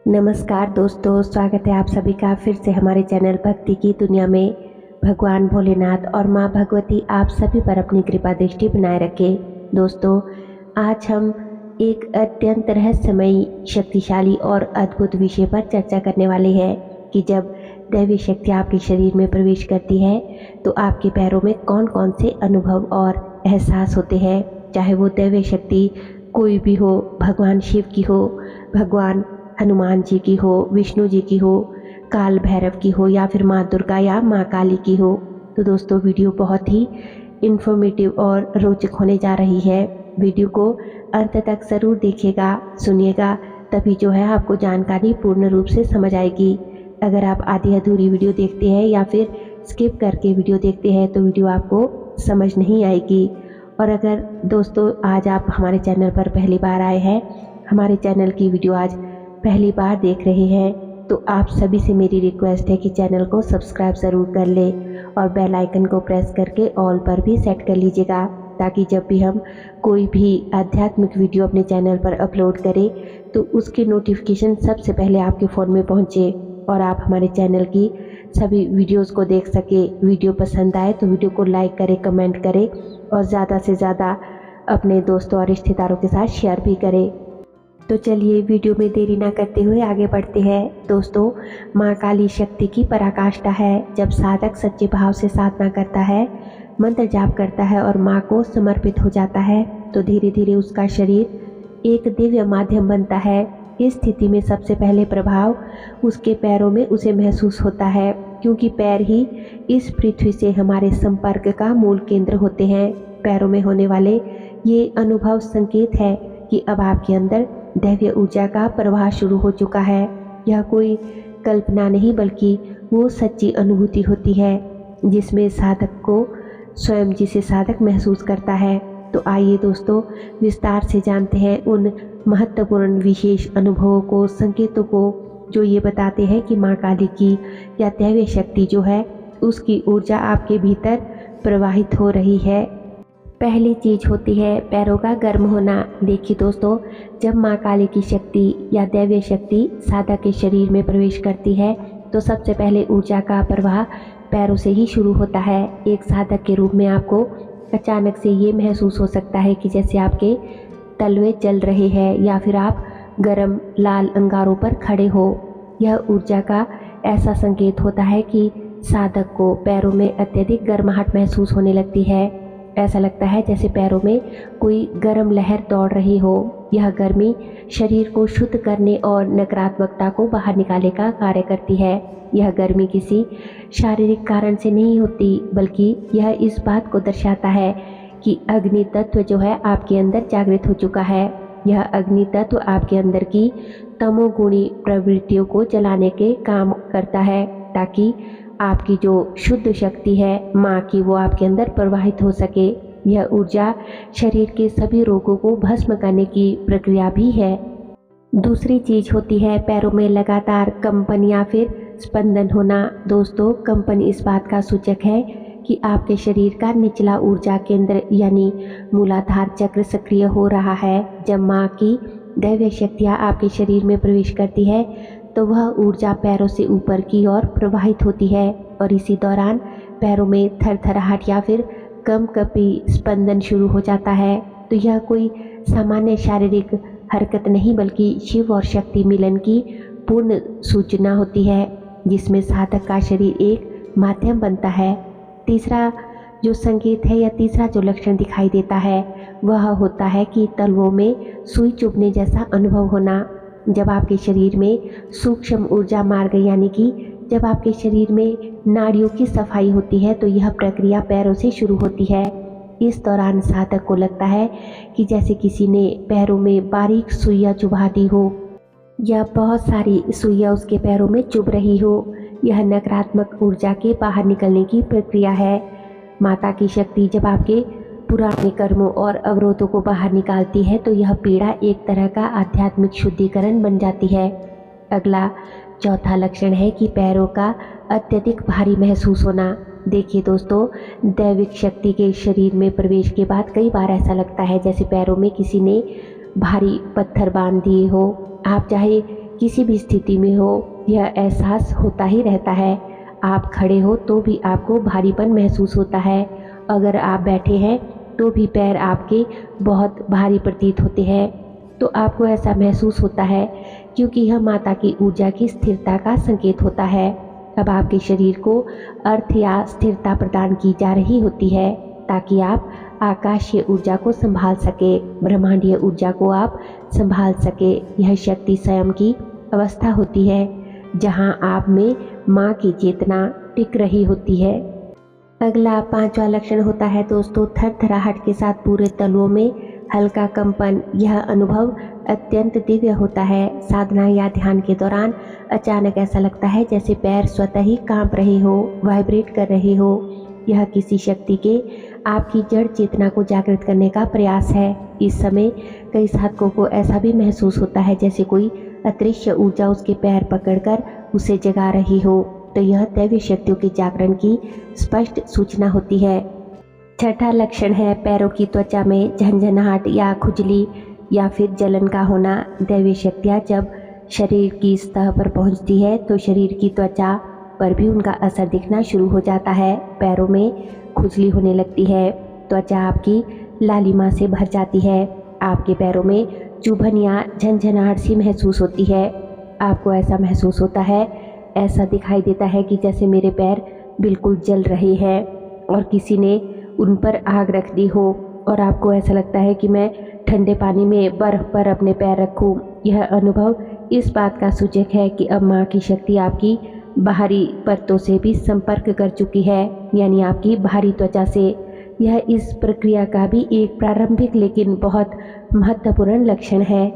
नमस्कार दोस्तों, स्वागत है आप सभी का फिर से हमारे चैनल भक्ति की दुनिया में। भगवान भोलेनाथ और माँ भगवती आप सभी पर अपनी कृपा दृष्टि बनाए रखें। दोस्तों, आज हम एक अत्यंत रहस्यमयी, शक्तिशाली और अद्भुत विषय पर चर्चा करने वाले हैं कि जब दैवी शक्ति आपके शरीर में प्रवेश करती है तो आपके पैरों में कौन कौन से अनुभव और एहसास होते हैं। चाहे वो दैवी शक्ति कोई भी हो, भगवान शिव की हो, भगवान हनुमान जी की हो, विष्णु जी की हो, काल भैरव की हो या फिर माँ दुर्गा या माँ काली की हो। तो दोस्तों, वीडियो बहुत ही इन्फॉर्मेटिव और रोचक होने जा रही है। वीडियो को अंत तक ज़रूर देखिएगा, सुनिएगा, तभी जो है आपको जानकारी पूर्ण रूप से समझ आएगी। अगर आप आधी अधूरी वीडियो देखते हैं या फिर स्किप करके वीडियो देखते हैं तो वीडियो आपको समझ नहीं आएगी। और अगर दोस्तों आज आप हमारे चैनल पर पहली बार आए हैं, हमारे चैनल की वीडियो आज पहली बार देख रहे हैं, तो आप सभी से मेरी रिक्वेस्ट है कि चैनल को सब्सक्राइब ज़रूर कर ले और बेल आइकन को प्रेस करके ऑल पर भी सेट कर लीजिएगा, ताकि जब भी हम कोई भी आध्यात्मिक वीडियो अपने चैनल पर अपलोड करें तो उसकी नोटिफिकेशन सबसे पहले आपके फ़ोन में पहुंचे और आप हमारे चैनल की सभी वीडियोस को देख सके। वीडियो पसंद आए तो वीडियो को लाइक करें, कमेंट करें और ज़्यादा से ज़्यादा अपने दोस्तों और रिश्तेदारों के साथ शेयर भी करें। तो चलिए वीडियो में देरी ना करते हुए आगे बढ़ते हैं। दोस्तों, माँ काली शक्ति की पराकाष्ठा है। जब साधक सच्चे भाव से साधना करता है, मंत्र जाप करता है और माँ को समर्पित हो जाता है तो धीरे धीरे उसका शरीर एक दिव्य माध्यम बनता है। इस स्थिति में सबसे पहले प्रभाव उसके पैरों में उसे महसूस होता है, क्योंकि पैर ही इस पृथ्वी से हमारे संपर्क का मूल केंद्र होते हैं। पैरों में होने वाले ये अनुभव संकेत है कि अब आपके अंदर दैवीय ऊर्जा का प्रवाह शुरू हो चुका है। यह कोई कल्पना नहीं बल्कि वो सच्ची अनुभूति होती है जिसमें साधक को स्वयं जिसे साधक महसूस करता है। तो आइए दोस्तों, विस्तार से जानते हैं उन महत्वपूर्ण विशेष अनुभवों को, संकेतों को, जो ये बताते हैं कि माँ काली की या दैवीय शक्ति जो है उसकी ऊर्जा आपके भीतर प्रवाहित हो रही है। पहली चीज होती है पैरों का गर्म होना। देखिए दोस्तों, जब माँ काली की शक्ति या दैवीय शक्ति साधक के शरीर में प्रवेश करती है तो सबसे पहले ऊर्जा का प्रवाह पैरों से ही शुरू होता है। एक साधक के रूप में आपको अचानक से ये महसूस हो सकता है कि जैसे आपके तलवे जल रहे हैं या फिर आप गर्म लाल अंगारों पर खड़े हो। यह ऊर्जा का ऐसा संकेत होता है कि साधक को पैरों में अत्यधिक गर्माहट महसूस होने लगती है। ऐसा लगता है जैसे पैरों में कोई गर्म लहर दौड़ रही हो। यह गर्मी शरीर को शुद्ध करने और नकारात्मकता को बाहर निकालने का कार्य करती है। यह गर्मी किसी शारीरिक कारण से नहीं होती, बल्कि यह इस बात को दर्शाता है कि अग्नि तत्व जो है आपके अंदर जागृत हो चुका है। यह अग्नि तत्व आपके अंदर की तमोगुणी प्रवृत्तियों को जलाने के काम करता है, ताकि आपकी जो शुद्ध शक्ति है माँ की, वो आपके अंदर प्रवाहित हो सके। यह ऊर्जा शरीर के सभी रोगों को भस्म करने की प्रक्रिया भी है। दूसरी चीज होती है पैरों में लगातार कंपन या फिर स्पंदन होना। दोस्तों, कंपन इस बात का सूचक है कि आपके शरीर का निचला ऊर्जा केंद्र यानी मूलाधार चक्र सक्रिय हो रहा है। जब माँ की दैवीय शक्तियाँ आपके शरीर में प्रवेश करती है तो वह ऊर्जा पैरों से ऊपर की ओर प्रवाहित होती है और इसी दौरान पैरों में थरथराहट या फिर कंपी स्पंदन शुरू हो जाता है। तो यह कोई सामान्य शारीरिक हरकत नहीं, बल्कि शिव और शक्ति मिलन की पूर्ण सूचना होती है, जिसमें साधक का शरीर एक माध्यम बनता है। तीसरा जो संकेत है या तीसरा जो लक्षण दिखाई देता है वह होता है कि तलवों में सुई चुभने जैसा अनुभव होना। जब आपके शरीर में सूक्ष्म ऊर्जा मार्ग यानी कि जब आपके शरीर में नाड़ियों की सफाई होती है तो यह प्रक्रिया पैरों से शुरू होती है। इस दौरान साधक को लगता है कि जैसे किसी ने पैरों में बारीक सुइयां चुभा दी हो या बहुत सारी सुइयां उसके पैरों में चुभ रही हो। यह नकारात्मक ऊर्जा के बाहर निकलने की प्रक्रिया है। माता की शक्ति जब आपके पुराने कर्मों और अवरोधों को बाहर निकालती है तो यह पीड़ा एक तरह का आध्यात्मिक शुद्धिकरण बन जाती है। अगला चौथा लक्षण है कि पैरों का अत्यधिक भारी महसूस होना। देखिए दोस्तों, दैविक शक्ति के शरीर में प्रवेश के बाद कई बार ऐसा लगता है जैसे पैरों में किसी ने भारी पत्थर बांध दिए हो। आप चाहे किसी भी स्थिति में हो, यह एहसास होता ही रहता है। आप खड़े हो तो भी आपको भारीपन महसूस होता है। अगर आप बैठे हैं तो भी पैर आपके बहुत भारी प्रतीत होते हैं। तो आपको ऐसा महसूस होता है क्योंकि यह माता की ऊर्जा की स्थिरता का संकेत होता है। अब आपके शरीर को अर्थ या स्थिरता प्रदान की जा रही होती है ताकि आप आकाशीय ऊर्जा को संभाल सके, ब्रह्मांडीय ऊर्जा को आप संभाल सके। यह शक्ति स्वयं की अवस्था होती है जहां आप में माँ की चेतना टिक रही होती है। अगला 5वां लक्षण होता है दोस्तों थरथराहट के साथ पूरे तलुओं में हल्का कंपन। यह अनुभव अत्यंत दिव्य होता है। साधना या ध्यान के दौरान अचानक ऐसा लगता है जैसे पैर स्वतः ही कांप रहे हो, वाइब्रेट कर रहे हो। यह किसी शक्ति के आपकी जड़ चेतना को जागृत करने का प्रयास है। इस समय कई साधकों को ऐसा भी महसूस होता है जैसे कोई अदृश्य ऊर्जा उसके पैर पकड़कर उसे जगा रही हो। तो यह दैवीय शक्तियों के जागरण की स्पष्ट सूचना होती है। 6वां लक्षण है पैरों की त्वचा में झंझनाहट या खुजली या फिर जलन का होना। दैवीय शक्तियाँ जब शरीर की सतह पर पहुंचती है तो शरीर की त्वचा पर भी उनका असर दिखना शुरू हो जाता है। पैरों में खुजली होने लगती है, त्वचा आपकी लालिमा से भर जाती है, आपके पैरों में चुभन या झंझनाहट सी महसूस होती है। आपको ऐसा महसूस होता है, ऐसा दिखाई देता है कि जैसे मेरे पैर बिल्कुल जल रहे हैं और किसी ने उन पर आग रख दी हो, और आपको ऐसा लगता है कि मैं ठंडे पानी में बर्फ पर अपने पैर रखूं। यह अनुभव इस बात का सूचक है कि अब माँ की शक्ति आपकी बाहरी परतों से भी संपर्क कर चुकी है, यानी आपकी बाहरी त्वचा से। यह इस प्रक्रिया का भी एक प्रारंभिक लेकिन बहुत महत्वपूर्ण लक्षण है।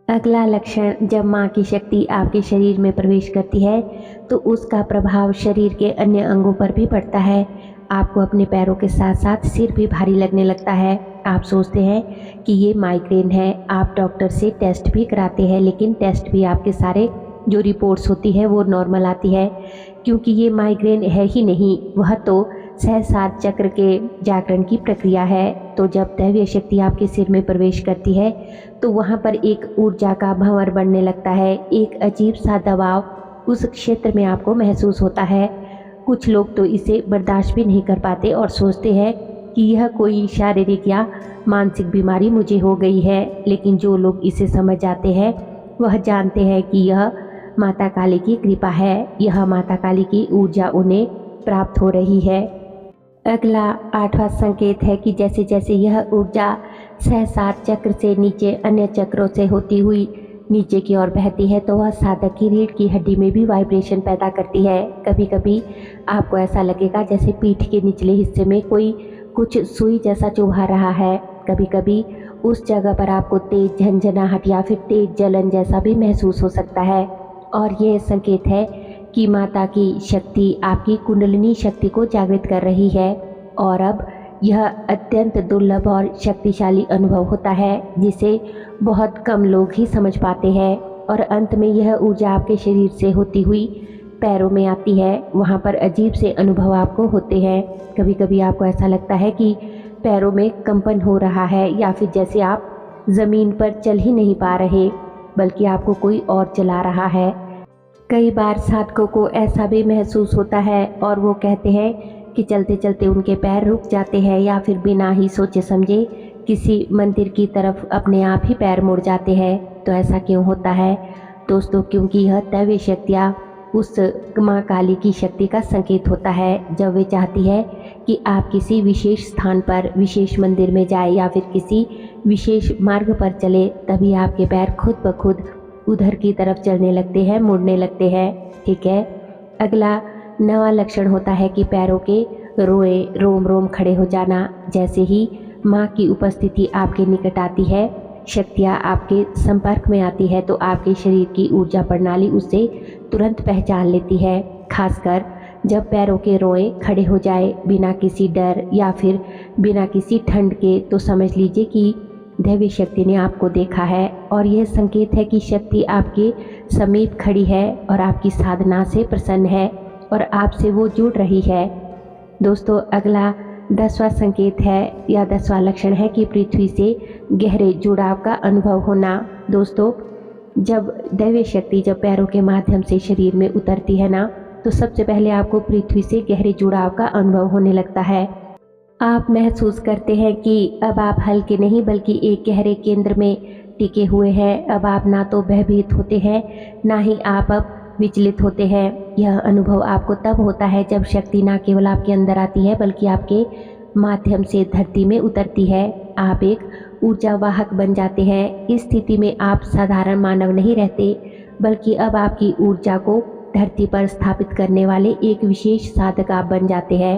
अगला लक्षण, जब माँ की शक्ति आपके शरीर में प्रवेश करती है तो उसका प्रभाव शरीर के अन्य अंगों पर भी पड़ता है। आपको अपने पैरों के साथ साथ सिर भी भारी लगने लगता है। आप सोचते हैं कि ये माइग्रेन है। आप डॉक्टर से टेस्ट भी कराते हैं, लेकिन टेस्ट भी आपके सारे जो रिपोर्ट्स होती है वो नॉर्मल आती है, क्योंकि ये माइग्रेन है ही नहीं, वह तो सहस्रार चक्र के जागरण की प्रक्रिया है। तो जब दैवीय शक्ति आपके सिर में प्रवेश करती है तो वहाँ पर एक ऊर्जा का भंवर बनने लगता है। एक अजीब सा दबाव उस क्षेत्र में आपको महसूस होता है। कुछ लोग तो इसे बर्दाश्त भी नहीं कर पाते और सोचते हैं कि यह कोई शारीरिक या मानसिक बीमारी मुझे हो गई है, लेकिन जो लोग इसे समझ जाते हैं वह जानते हैं कि यह माता काली की कृपा है। यह माता काली की ऊर्जा उन्हें प्राप्त हो रही है। अगला 8वां संकेत है कि जैसे जैसे यह ऊर्जा सहस्रार चक्र से नीचे अन्य चक्रों से होती हुई नीचे की ओर बहती है तो वह साधक की रीढ़ की हड्डी में भी वाइब्रेशन पैदा करती है। कभी कभी आपको ऐसा लगेगा जैसे पीठ के निचले हिस्से में कोई कुछ सुई जैसा चुभा रहा है। कभी कभी उस जगह पर आपको तेज झंझनाहट या फिर तेज जलन जैसा भी महसूस हो सकता है, और यह संकेत है कि माता की शक्ति आपकी कुंडलिनी शक्ति को जागृत कर रही है। और अब यह अत्यंत दुर्लभ और शक्तिशाली अनुभव होता है जिसे बहुत कम लोग ही समझ पाते हैं। और अंत में यह ऊर्जा आपके शरीर से होती हुई पैरों में आती है। वहाँ पर अजीब से अनुभव आपको होते हैं। कभी कभी आपको ऐसा लगता है कि पैरों में कंपन हो रहा है, या फिर जैसे आप ज़मीन पर चल ही नहीं पा रहे बल्कि आपको कोई और चला रहा है। कई बार साधकों को ऐसा भी महसूस होता है और वो कहते हैं कि चलते चलते उनके पैर रुक जाते हैं, या फिर बिना ही सोचे समझे किसी मंदिर की तरफ अपने आप ही पैर मुड़ जाते हैं। तो ऐसा क्यों होता है दोस्तों? क्योंकि यह दैवीय शक्तियाँ उस माँ काली की शक्ति का संकेत होता है। जब वे चाहती है कि आप किसी विशेष स्थान पर, विशेष मंदिर में जाए या फिर किसी विशेष मार्ग पर चले, तभी आपके पैर खुद ब खुद उधर की तरफ चलने लगते हैं, मुड़ने लगते हैं। ठीक है। अगला 9वां लक्षण होता है कि पैरों के रोए रोम रोम खड़े हो जाना। जैसे ही माँ की उपस्थिति आपके निकट आती है, शक्तियाँ आपके संपर्क में आती है, तो आपके शरीर की ऊर्जा प्रणाली उसे तुरंत पहचान लेती है। खासकर जब पैरों के रोए खड़े हो जाए बिना किसी डर या फिर बिना किसी ठंड के, तो समझ लीजिए कि दैवी शक्ति ने आपको देखा है, और यह संकेत है कि शक्ति आपके समीप खड़ी है और आपकी साधना से प्रसन्न है और आपसे वो जुड़ रही है। दोस्तों, अगला 10वां संकेत है या 10वां लक्षण है कि पृथ्वी से गहरे जुड़ाव का अनुभव होना। दोस्तों, जब दैवीय शक्ति जब पैरों के माध्यम से शरीर में उतरती है ना, तो सबसे पहले आपको पृथ्वी से गहरे जुड़ाव का अनुभव होने लगता है। आप महसूस करते हैं कि अब आप हल्के नहीं बल्कि एक गहरे केंद्र में टिके हुए हैं। अब आप ना तो भयभीत होते हैं, ना ही आप अब विचलित होते हैं। यह अनुभव आपको तब होता है जब शक्ति ना केवल आपके अंदर आती है बल्कि आपके माध्यम से धरती में उतरती है। आप एक ऊर्जा वाहक बन जाते हैं। इस स्थिति में आप साधारण मानव नहीं रहते, बल्कि अब आपकी ऊर्जा को धरती पर स्थापित करने वाले एक विशेष साधक आप बन जाते हैं।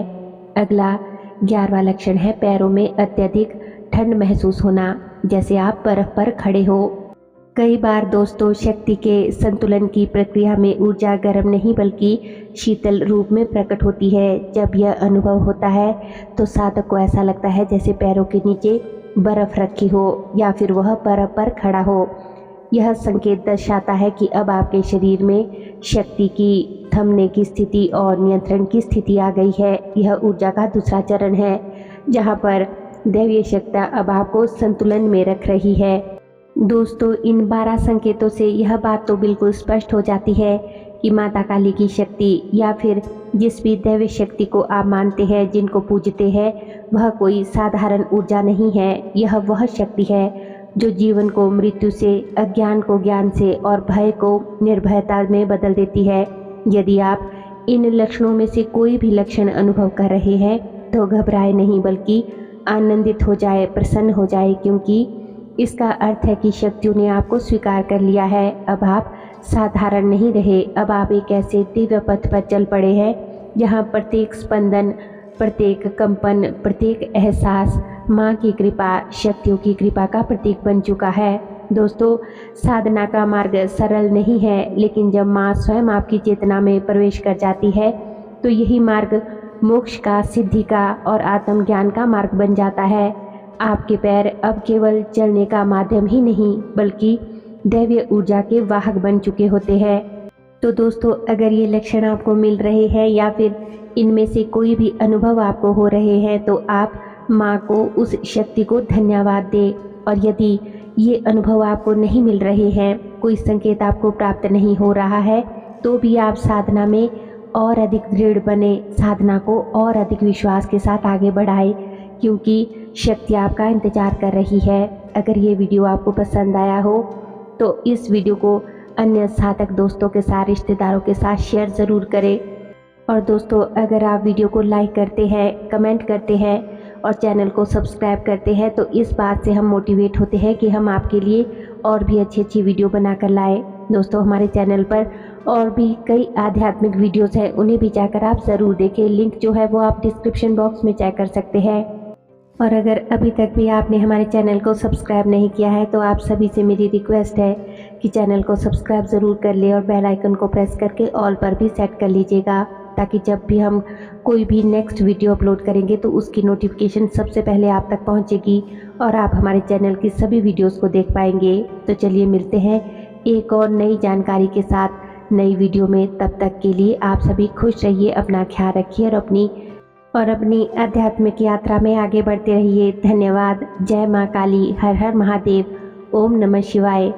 अगला 11वां लक्षण है पैरों में अत्यधिक ठंड महसूस होना, जैसे आप बर्फ पर खड़े हो। कई बार दोस्तों शक्ति के संतुलन की प्रक्रिया में ऊर्जा गर्म नहीं बल्कि शीतल रूप में प्रकट होती है। जब यह अनुभव होता है तो साधक को ऐसा लगता है जैसे पैरों के नीचे बर्फ रखी हो या फिर वह बर्फ पर खड़ा हो। यह संकेत दर्शाता है कि अब आपके शरीर में शक्ति की थमने की स्थिति और नियंत्रण की स्थिति आ गई है। यह ऊर्जा का दूसरा चरण है जहाँ पर दैवीय शक्ति अब आपको संतुलन में रख रही है। दोस्तों इन 12 संकेतों से यह बात तो बिल्कुल स्पष्ट हो जाती है कि माता काली की शक्ति या फिर जिस भी दैवीय शक्ति को आप मानते हैं, जिनको पूजते हैं, वह कोई साधारण ऊर्जा नहीं है। यह वह शक्ति है जो जीवन को मृत्यु से, अज्ञान को ज्ञान से और भय को निर्भयता में बदल देती है। यदि आप इन लक्षणों में से कोई भी लक्षण अनुभव कर रहे हैं तो घबराए नहीं बल्कि आनंदित हो जाए, प्रसन्न हो जाए, क्योंकि इसका अर्थ है कि शक्तियों ने आपको स्वीकार कर लिया है। अब आप साधारण नहीं रहे, अब आप एक ऐसे दिव्य पथ पर चल पड़े हैं जहाँ प्रत्येक स्पंदन, प्रत्येक कंपन, प्रत्येक एहसास माँ की कृपा, शक्तियों की कृपा का प्रतीक बन चुका है। दोस्तों साधना का मार्ग सरल नहीं है, लेकिन जब माँ स्वयं आपकी चेतना में प्रवेश कर जाती है तो यही मार्ग मोक्ष का, सिद्धि का और आत्मज्ञान का मार्ग बन जाता है। आपके पैर अब केवल चलने का माध्यम ही नहीं बल्कि दैवीय ऊर्जा के वाहक बन चुके होते हैं। तो दोस्तों अगर ये लक्षण आपको मिल रहे हैं या फिर इनमें से कोई भी अनुभव आपको हो रहे हैं तो आप माँ को, उस शक्ति को धन्यवाद दें। और यदि ये अनुभव आपको नहीं मिल रहे हैं, कोई संकेत आपको प्राप्त नहीं हो रहा है, तो भी आप साधना में और अधिक दृढ़ बने, साधना को और अधिक विश्वास के साथ आगे बढ़ाएं, क्योंकि शक्ति आपका इंतजार कर रही है। अगर ये वीडियो आपको पसंद आया हो तो इस वीडियो को अन्य साधक दोस्तों के साथ, रिश्तेदारों के साथ शेयर ज़रूर करें। और दोस्तों अगर आप वीडियो को लाइक करते हैं, कमेंट करते हैं और चैनल को सब्सक्राइब करते हैं तो इस बात से हम मोटिवेट होते हैं कि हम आपके लिए और भी अच्छी अच्छी वीडियो बनाकर लाएं। दोस्तों हमारे चैनल पर और भी कई आध्यात्मिक वीडियोस हैं, उन्हें भी जाकर आप ज़रूर देखें। लिंक जो है वो आप डिस्क्रिप्शन बॉक्स में चेक कर सकते हैं। और अगर अभी तक भी आपने हमारे चैनल को सब्सक्राइब नहीं किया है तो आप सभी से मेरी रिक्वेस्ट है कि चैनल को सब्सक्राइब ज़रूर कर ले और बेल आइकन को प्रेस करके ऑल पर भी सेट कर लीजिएगा, ताकि जब भी हम कोई भी नेक्स्ट वीडियो अपलोड करेंगे तो उसकी नोटिफिकेशन सबसे पहले आप तक पहुंचेगी और आप हमारे चैनल की सभी वीडियोस को देख पाएंगे। तो चलिए मिलते हैं एक और नई जानकारी के साथ नई वीडियो में। तब तक के लिए आप सभी खुश रहिए, अपना ख्याल रखिए और अपनी आध्यात्मिक यात्रा में आगे बढ़ते रहिए। धन्यवाद। जय माँ काली, हर हर महादेव, ओम नमः शिवाय।